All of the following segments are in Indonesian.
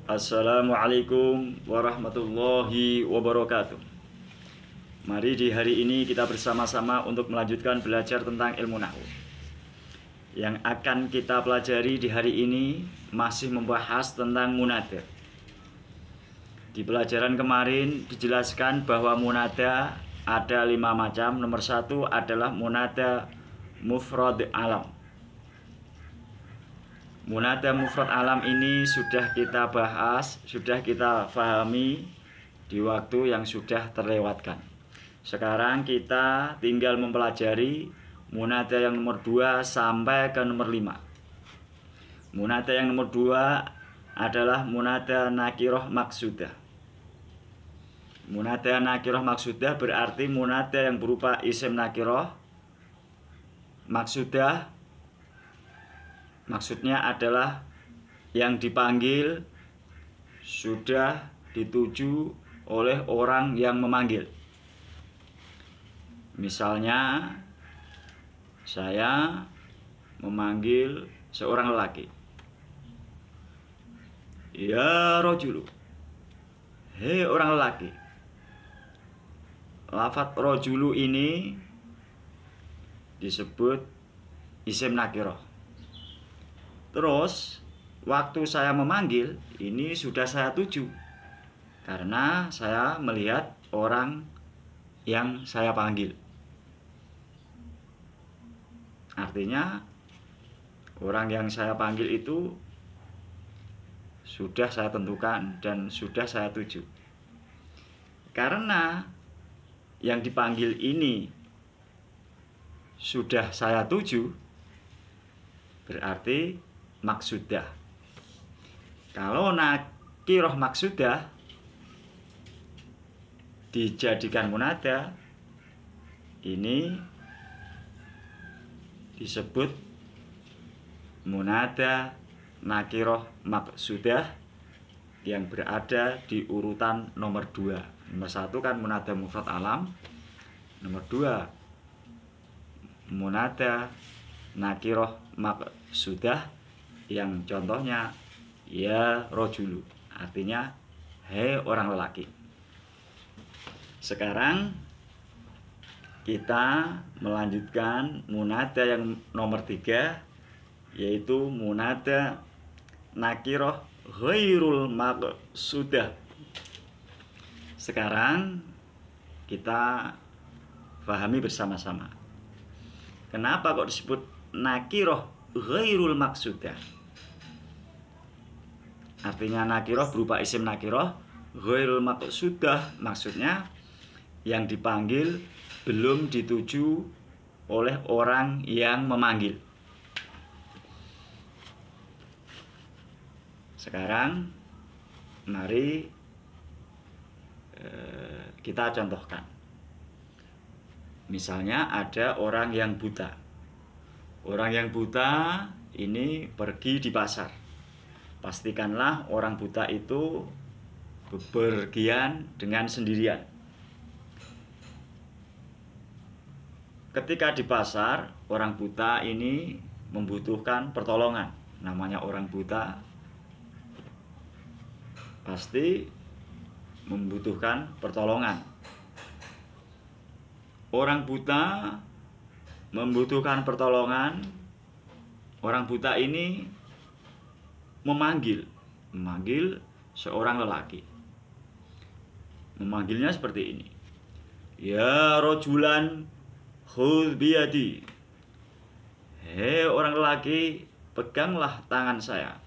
Assalamualaikum warahmatullahi wabarakatuh. Mari di hari ini kita bersama-sama untuk melanjutkan belajar tentang ilmu nahwu. Yang akan kita pelajari di hari ini masih membahas tentang munada. Di pelajaran kemarin dijelaskan bahwa munada ada 5 macam. Nomor 1 adalah munada mufrad alam. Munada mufrad alam ini sudah kita bahas, sudah kita pahami di waktu yang sudah terlewatkan. Sekarang kita tinggal mempelajari munada yang nomor 2 sampai ke nomor 5. Munada yang nomor 2 adalah munada nakiroh maksudah. Munada nakiroh maksudah berarti munada yang berupa isim nakiroh. Maksudah maksudnya adalah yang dipanggil sudah dituju oleh orang yang memanggil. Misalnya, saya memanggil seorang lelaki. Ya rojulu. Hei orang lelaki. Lafadz rojulu ini disebut isim nakiroh. Terus waktu saya memanggil ini sudah saya tuju karena saya melihat orang yang saya panggil. Artinya orang yang saya panggil itu sudah saya tentukan dan sudah saya tuju. Karena yang dipanggil ini sudah saya tuju, berarti maksudah. Kalau nakiroh maksudah dijadikan munada, ini disebut munada nakiroh maksudah yang berada di urutan nomor 2. Nomor 1 kan munada mufrad alam. Nomor 2 munada nakiroh maksudah yang contohnya ya rojulu, artinya hei orang lelaki. Sekarang kita melanjutkan munada yang nomor 3, yaitu munada nakiroh ghairul maqsudah. Sekarang kita pahami bersama-sama. Kenapa kok disebut nakiroh ghairul maqsudah? Artinya nakiroh berupa isim nakiroh, ghairul maqsudah maksudnya yang dipanggil belum dituju oleh orang yang memanggil. Sekarang mari kita contohkan. Misalnya ada orang yang buta. Orang yang buta ini pergi di pasar. Pastikanlah orang buta itu bepergian dengan sendirian. Ketika di pasar, orang buta ini membutuhkan pertolongan. Namanya orang buta pasti membutuhkan pertolongan. Orang buta membutuhkan pertolongan. Orang buta ini memanggil seorang lelaki. Memanggilnya seperti ini. Ya rojulan khudh biyadi. Hei orang lelaki, peganglah tangan saya.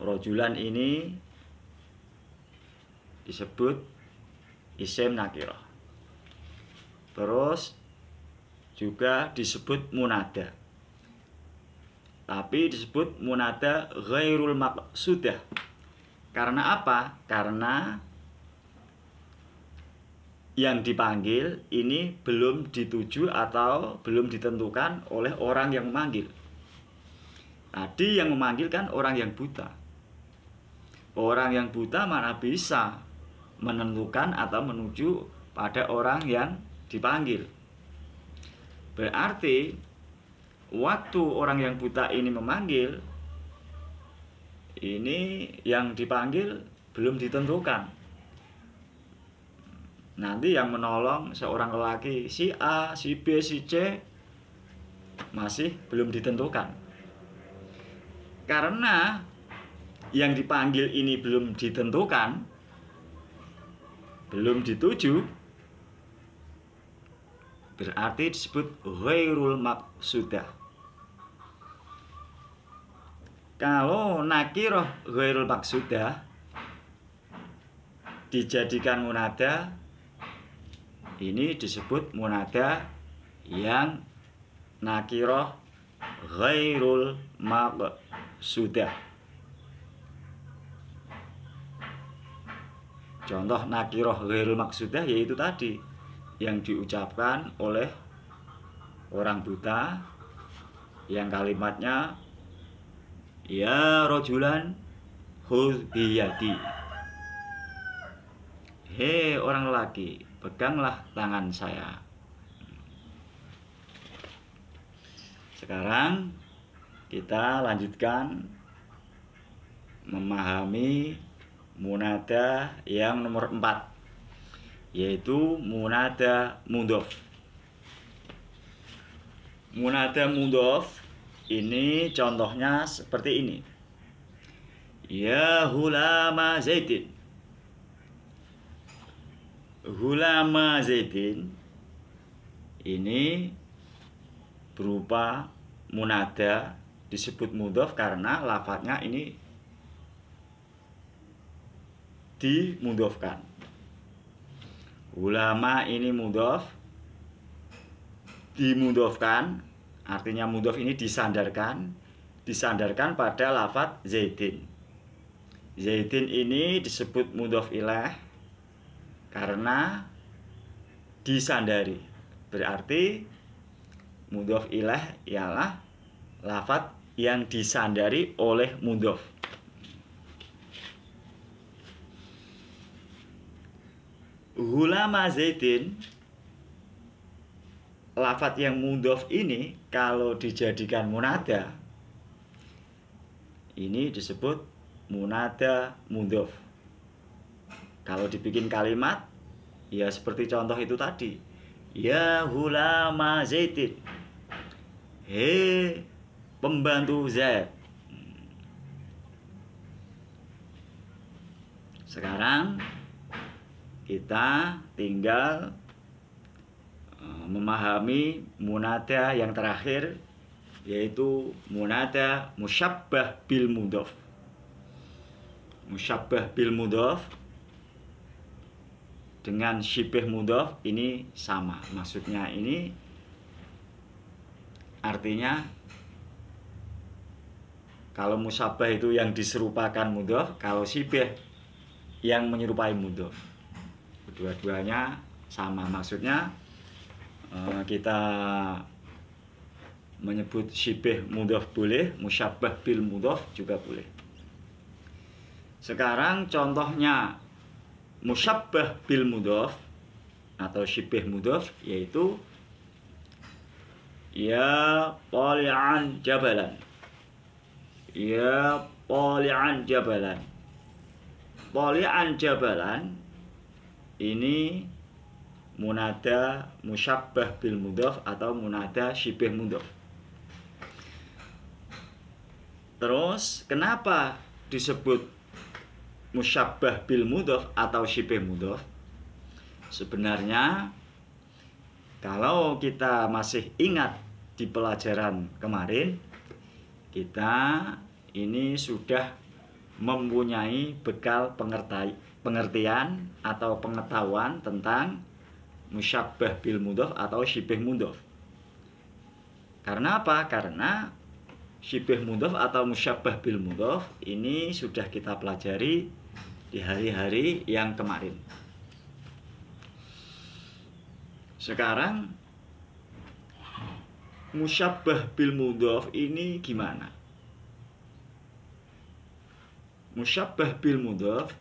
Rojulan ini disebut isim nakiroh. Terus juga disebut munada. Tapi disebut munada ghairul maqsudah. Karena apa? Karena yang dipanggil ini belum dituju atau belum ditentukan oleh orang yang memanggil. Tadi yang memanggil kan orang yang buta. Orang yang buta mana bisa menentukan atau menuju pada orang yang dipanggil. Berarti waktu orang yang buta ini memanggil, ini yang dipanggil belum ditentukan. Nanti yang menolong seorang lelaki si A, si B, si C masih belum ditentukan. Karena yang dipanggil ini belum ditentukan, belum dituju, berarti disebut ghairul maqsudah. Kalau nakiroh ghairul maqsudah dijadikan munada, ini disebut munada yang nakiroh ghairul maqsudah. Contoh nakiroh ghairul maqsudah yaitu tadi yang diucapkan oleh orang buta yang kalimatnya ya rojulan khudh biyadi. Hei orang lelaki, peganglah tangan saya. Sekarang kita lanjutkan memahami munada yang nomor 4, yaitu munada mudhof. Munada mudhof ini contohnya seperti ini. Ya hulama Zaidin. Hulama Zaidin ini berupa munada, disebut mudhof karena lafadznya ini dimudhofkan. Ulama ini mudhof, dimudhofkan, artinya mudhof ini disandarkan pada lafadz Zaidin. Zaidin ini disebut mudhof ilaih karena disandari. Berarti mudhof ilaih ialah lafadz yang disandari oleh mudhof. Hulama Zaidin, lafadz yang mudhof ini kalau dijadikan munada, ini disebut munada mudhof. Kalau dibikin kalimat, ya seperti contoh itu tadi. Ya hulama Zaidin. Hei pembantu Zaid. Sekarang kita tinggal memahami munada yang terakhir, yaitu munada musyabbah bil mudhof. Musyabbah bil mudhof dengan syibih mudhof ini sama. Maksudnya ini artinya kalau musyabbah itu yang diserupakan mudhof, kalau syibih yang menyerupai mudhof. Kedua-duanya sama. Maksudnya kita menyebut syibih mudhof boleh, musyabbah bil mudhof juga boleh. Sekarang contohnya musyabbah bil mudhof atau syibih mudhof yaitu ya tali'an jabalan. Ya tali'an jabalan. Tali'an jabalan ini munada musyabbah bil mudhof atau munada syibih mudhof. Terus kenapa disebut musyabbah bil mudhof atau syibih mudhof? Sebenarnya kalau kita masih ingat di pelajaran kemarin, kita ini sudah mempunyai bekal pengertian atau pengetahuan tentang musyabbah bil mudhof atau syibih mudhof. Karena apa? Karena syibih mudhof atau musyabbah bil mudhof ini sudah kita pelajari di hari-hari yang kemarin. Sekarang musyabbah bil mudhof ini gimana? Musyabbah bil mudhof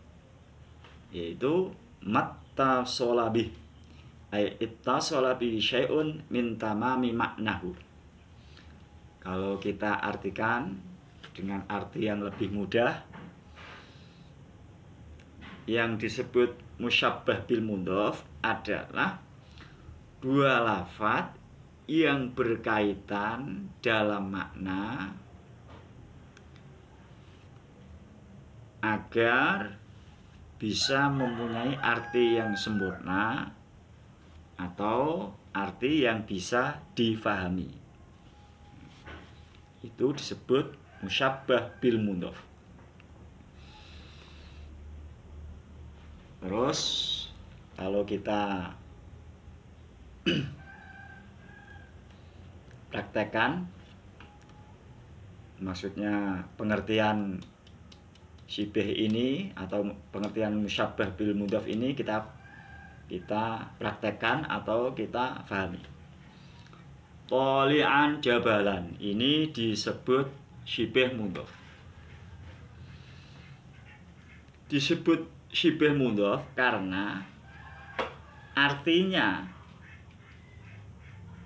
yaitu mattasala bih, ay ittasala bi syai'un min tamami maknahu. Kalau kita artikan dengan arti yang lebih mudah, yang disebut musyabbah bil mudhof adalah dua lafadz yang berkaitan dalam makna agar bisa mempunyai arti yang sempurna atau arti yang bisa difahami. Itu disebut musyabbah bil mudhof. Terus kalau kita praktekkan, maksudnya pengertian syibih ini atau pengertian musyabbah bil mudhof ini kita praktekkan atau kita pahami. Toli'an jabalan ini disebut syibih mudhof. Disebut syibih mudhof karena artinya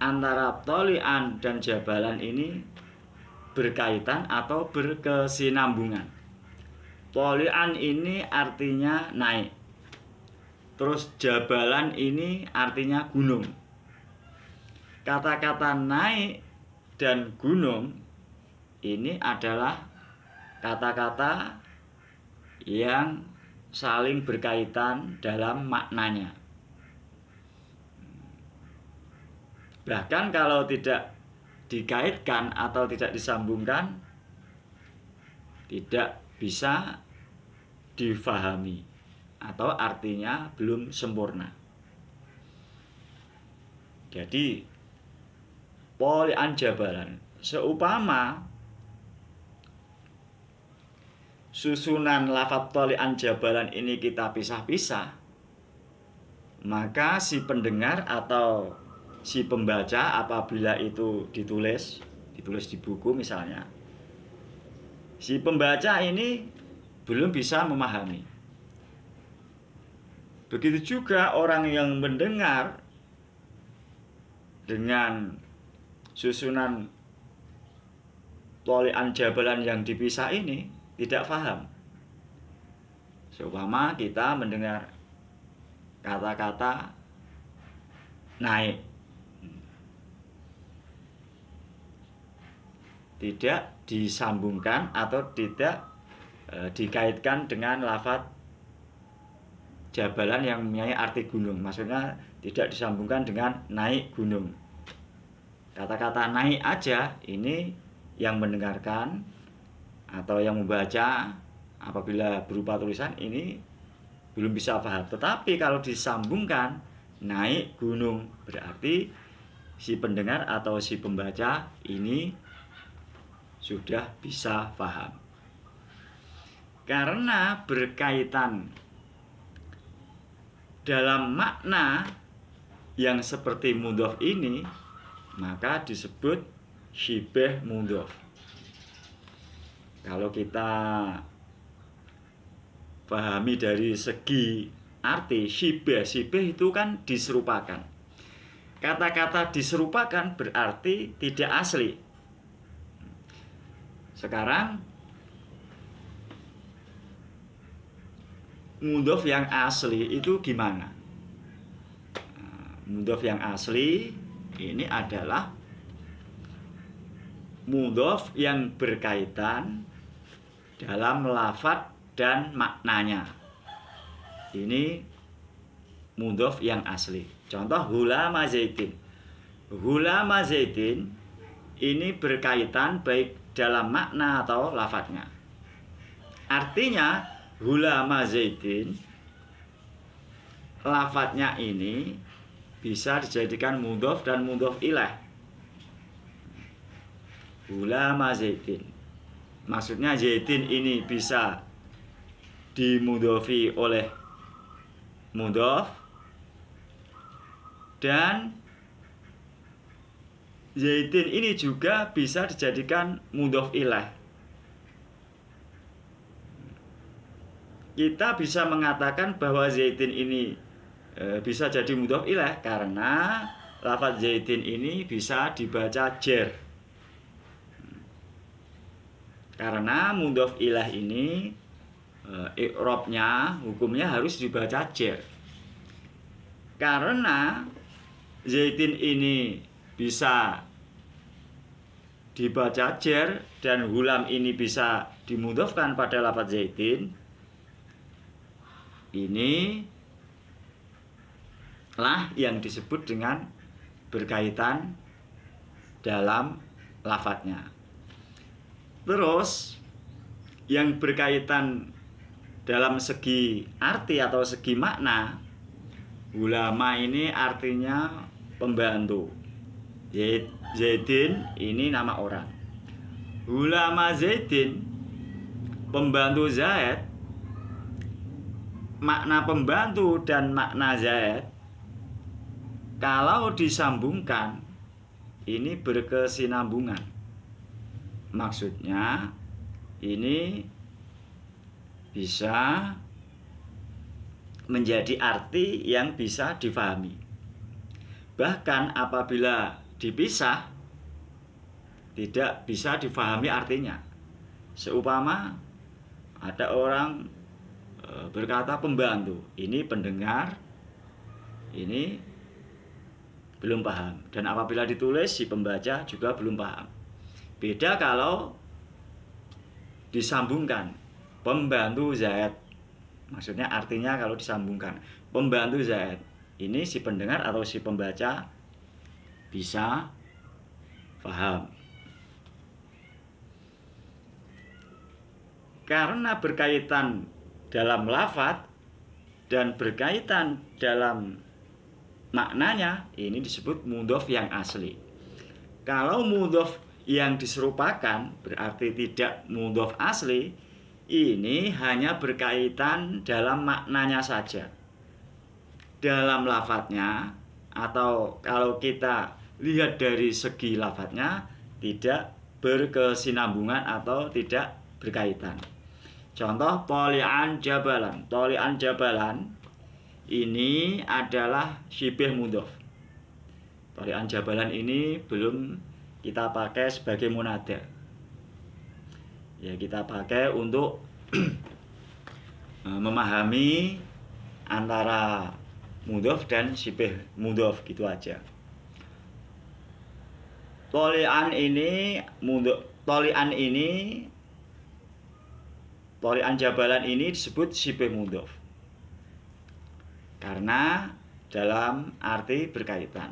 antara toli'an dan jabalan ini berkaitan atau berkesinambungan. Toli'an ini artinya naik, terus jabalan ini artinya gunung. Kata-kata naik dan gunung ini adalah kata-kata yang saling berkaitan dalam maknanya. Bahkan kalau tidak dikaitkan atau tidak disambungkan, tidak bisa difahami atau artinya belum sempurna. Jadi toli'an jabalan, seumpama susunan lafadz toli'an jabalan ini kita pisah-pisah, maka si pendengar atau si pembaca apabila itu ditulis di buku misalnya, si pembaca ini belum bisa memahami. Begitu juga orang yang mendengar dengan susunan toli'an jabalan yang dipisah ini tidak paham. Seumpama kita mendengar kata-kata naik, tidak disambungkan atau tidak dikaitkan dengan lafadz jabalan yang mempunyai arti gunung. Maksudnya tidak disambungkan dengan naik gunung. Kata-kata naik aja ini yang mendengarkan atau yang membaca apabila berupa tulisan ini belum bisa paham. Tetapi kalau disambungkan naik gunung, berarti si pendengar atau si pembaca ini sudah bisa paham. Karena berkaitan dalam makna yang seperti mudhof ini, maka disebut syibih mudhof. Kalau kita pahami dari segi arti syibih itu kan diserupakan. Kata-kata diserupakan berarti tidak asli. Sekarang mudhof yang asli itu gimana? Mudhof yang asli ini adalah mudhof yang berkaitan dalam lafadz dan maknanya. Ini mudhof yang asli. Contoh hulama zaitin. Hulama zaitin ini berkaitan baik dalam makna atau lafadznya. Artinya hulama zaitin, lafadznya ini bisa dijadikan mudhof dan mudhof ilaih. Hulama zaitin, maksudnya zaitin ini bisa dimudhofi oleh mudhof, dan zaitin ini juga bisa dijadikan mudhof ilaih. Kita bisa mengatakan bahwa zaitin ini bisa jadi mudhof ilaih karena lafadz zaitin ini bisa dibaca jer. Karena mudhof ilah ini i'rabnya, hukumnya harus dibaca jer. Karena Zaidin ini bisa dibaca jer dan Hulam ini bisa dimudhofkan pada lafadz Zaidin, ini lah yang disebut dengan berkaitan dalam lafadznya. Terus yang berkaitan dalam segi arti atau segi makna, ulama ini artinya pembantu. Zaidin ini nama orang. Ulama Zaidin, pembantu Zaid. Makna pembantu dan makna Zaid kalau disambungkan ini berkesinambungan. Maksudnya ini bisa menjadi arti yang bisa difahami. Bahkan apabila dipisah tidak bisa difahami artinya. Seumpama ada orang berkata pembantu, ini pendengar, ini belum paham. Dan apabila ditulis si pembaca juga belum paham. Beda kalau disambungkan pembantu Zaid. Maksudnya artinya kalau disambungkan pembantu Zaid, ini si pendengar atau si pembaca bisa paham. Karena berkaitan dalam lafadz dan berkaitan dalam maknanya, ini disebut mudhof yang asli. Kalau mudhof yang diserupakan berarti tidak mudhof asli, ini hanya berkaitan dalam maknanya saja. Dalam lafadznya, atau kalau kita lihat dari segi lafadznya, tidak berkesinambungan atau tidak berkaitan. Contoh toli'an jabalan. Toli'an jabalan ini adalah syibih mudhof. Toli'an jabalan ini belum kita pakai sebagai munada. Ya, kita pakai untuk memahami antara mudhof dan syibih mudhof, gitu aja. Toli'an ini mudhof, toli'an jabalan ini disebut syibih mudhof karena dalam arti berkaitan.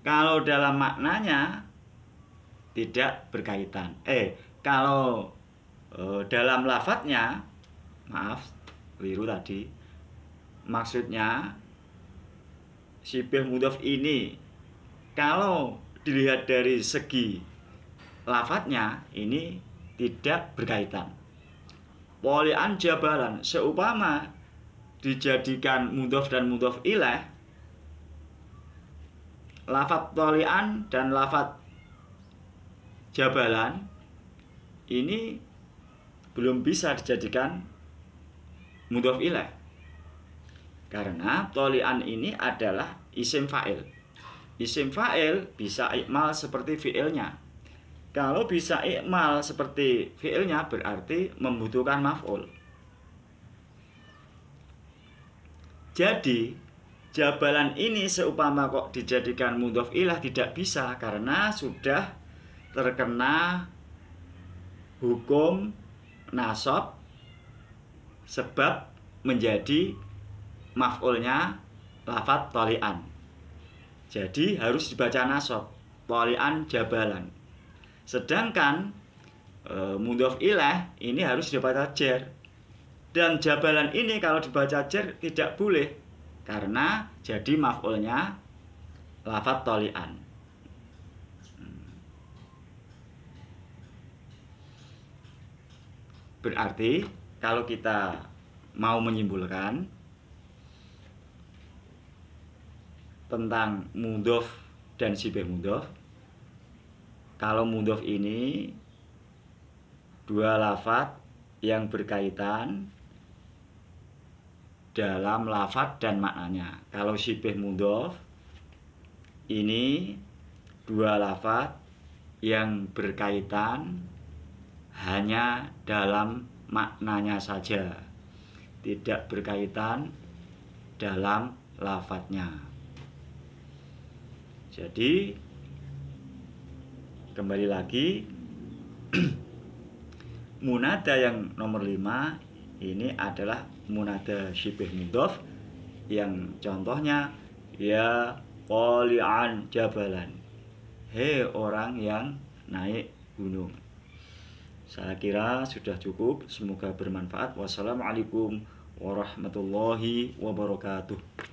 Kalau dalam maknanya tidak berkaitan. Kalau dalam lafadznya, maaf, keliru tadi. Maksudnya syibih mudhof ini kalau dilihat dari segi lafadznya ini tidak berkaitan. Toli'an jabalan seumpama dijadikan mudhof dan mudhof ilaih, lafadz toli'an dan lafadz jabalan ini belum bisa dijadikan mudhof ilaih. Karena toli'an ini adalah isim fa'il. Isim fa'il bisa ikmal seperti fi'ilnya. Kalau bisa ikmal seperti fi'ilnya berarti membutuhkan maf'ul. Jadi jabalan ini seumpama kok dijadikan mudhof ilah tidak bisa karena sudah terkena hukum nasab sebab menjadi maf'ulnya lafadz toli'an. Jadi harus dibaca nasab, toli'an jabalan. Sedangkan mudhof ilah ini harus dibaca jer. Dan jabalan ini kalau dibaca jer tidak boleh karena jadi maf'ulnya lafadz toli'an. Berarti kalau kita mau menyimpulkan tentang mudhof dan syibih mudhof, kalau mudhof ini dua lafadz yang berkaitan dalam lafadz dan maknanya. Kalau syibih mudhof ini dua lafadz yang berkaitan hanya dalam maknanya saja, tidak berkaitan dalam lafadznya. Jadi kembali lagi, munada yang nomor 5 ini adalah munada syibih mudhof yang contohnya ya qali'an jabalan, hei orang yang naik gunung. Saya kira sudah cukup, semoga bermanfaat. Wassalamualaikum warahmatullahi wabarakatuh.